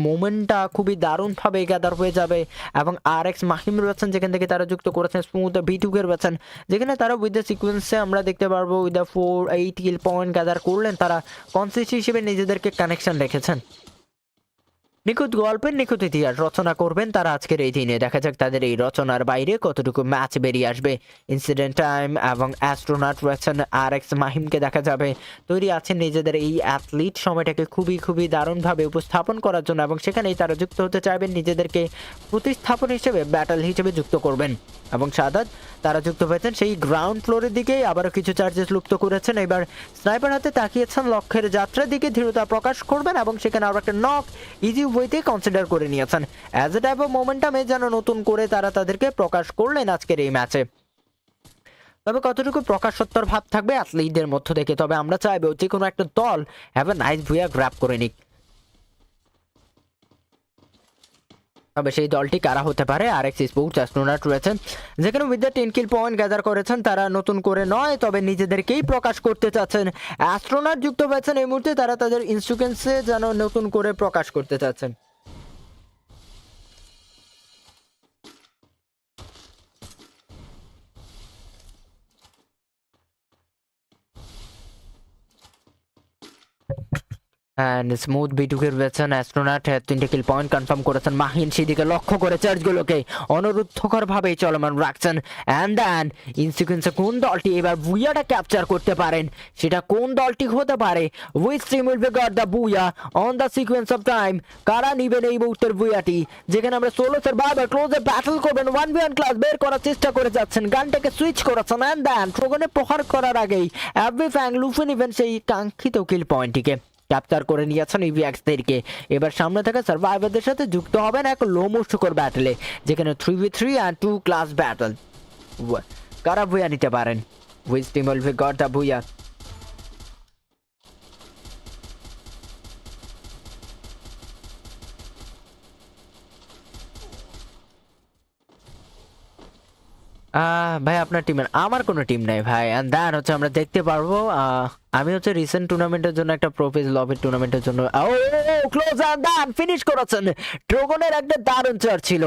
মোমেন্টটা খুবই দারুণভাবে গ্যাদার হয়ে যাবে এবং RX মাহিম রয়েছেন যেখান থেকে তারা যুক্ত করেছেন স্মুথ ভিটুকের রয়েছেন যেখানে তারা উইথ দ্য সিকোয়েন্সে আমরা দেখতে পারবো with the 4-8 kill point gather করলেন। তারা কনসিস্ট হিসেবে নিজেদেরকে কানেকশন রেখেছেন। নিখুঁত গল্পের নিখুঁত ইতিহাস রচনা করবেন তারা আজকের এই দিনে। দেখা যাক তাদের এই রচনার বাইরে কতটুকু ম্যাচ বেরিয়ে আসবে। ইনসিডেন্ট টাইম এবং অ্যাস্ট্রোনট রয়েছেন RX মাহিমকে দেখা যাবে তৈরি আছেন নিজেদের এই অ্যাথলিট সময়টাকে খুবই খুবই দারুণভাবে উপস্থাপন করার জন্য এবং সেখানেই তারা যুক্ত হতে চাইবেন, নিজেদেরকে প্রতিস্থাপন হিসেবে ব্যাটল হিসেবে যুক্ত করবেন। এবং সাদাত তারা যুক্ত হয়েছেন সেই গ্রাউন্ড ফ্লোরের দিকেই, আবারও কিছু চার্জেস লুপ্ত করেছেন। এবার স্নাইপার হাতে তাকিয়েছেন লক্ষ্যের যাত্রার দিকে, দৃঢ়তা প্রকাশ করবেন এবং সেখানে আরও একটা নক ইজি ওয়েতে কনসিডার করে নিয়েছেন। অ্যাজ এ টাইপ অফ মোমেন্টামে যেন নতুন করে তারা তাদেরকে প্রকাশ করলেন আজকের এই ম্যাচে। তবে কতটুকু প্রকাশোত্তর ভাব থাকবে অ্যাথলিটদের মধ্য থেকে, তবে আমরা চাইবো যে কোনো একটা দল হ্যাভ এ নাইস ভুয়া গ্র্যাব করে নিক। তবে সেই দলটি কারা হতে পারে? RX স্পোর্টস অ্যাস্ট্রোনট রয়েছেন যেখানে with the 10 kill point gather করেছেন। তারা নতুন করে নয় তবে নিজেদেরকেই প্রকাশ করতে চাচ্ছেন। অ্যাস্ট্রোনট যুক্ত হয়েছেন এই মুহূর্তে, তারা তাদের ইনস্ট্রুকেন্সে যেন নতুন করে প্রকাশ করতে চাচ্ছেন। অ্যান্ড স্মুথ বিটুকে রয়েছেন অ্যাস্ট্রোনট 3টে কিল পয়েন্ট কনফার্ম করেছেন। মাহিন সেদিকে লক্ষ্য করে চার্জগুলোকে অনুরুদ্ধকরভাবেই চলমান রাখছেন। অ্যান্ড দেন ইনসিকুয়েন্সে কোন দলটি এবার বুয়াটা ক্যাপচার করতে পারেন সেটা কোন দলটি হতে পারে? Which team will be got the buoy on the sequence of time? কারা নিবেন এই মুহূর্তের বুয়াটি যেখানে আমরা সোলো সার্ভাইভার ক্লোজে ব্যাটল করবেন 1v1 ক্লাস বের করার চেষ্টা করে যাচ্ছেন। গানটাকে সুইচ করেছেন অ্যান্ড দেন ট্রোগনে প্রহার করার আগেই অ্যাভি ফ্যাং লুফে নিবেন সেই কাঙ্ক্ষিত কিল পয়েন্টটিকে, ক্যাপচার করে নিয়েছেন ইভিএক্সদেরকে। এবার সামনে থাকা সার্ভাইভারদের সাথে যুক্ত হবেন এক লোমোস্টকর ব্যাটলে যেখানে 3v3 অ্যান্ড 2 ক্লাস ব্যাটল। কারা ভুয়া নিতে পারেন? Which team will be got the ভুয়া? ভাই আপনার টিমের? আমার কোনো টিম নাই ভাই। অ্যান্ড দেন হচ্ছে আমরা দেখতে পারবো আমি হচ্ছে রিসেন্ট টুর্নামেন্টের জন্য একটা প্রোপেজ লবের টুর্নামেন্টের জন্য ক্লোজ অ্যান্ড দেন ফিনিশ করেছেন। ড্রাগনের একটা দারুণ চার ছিল।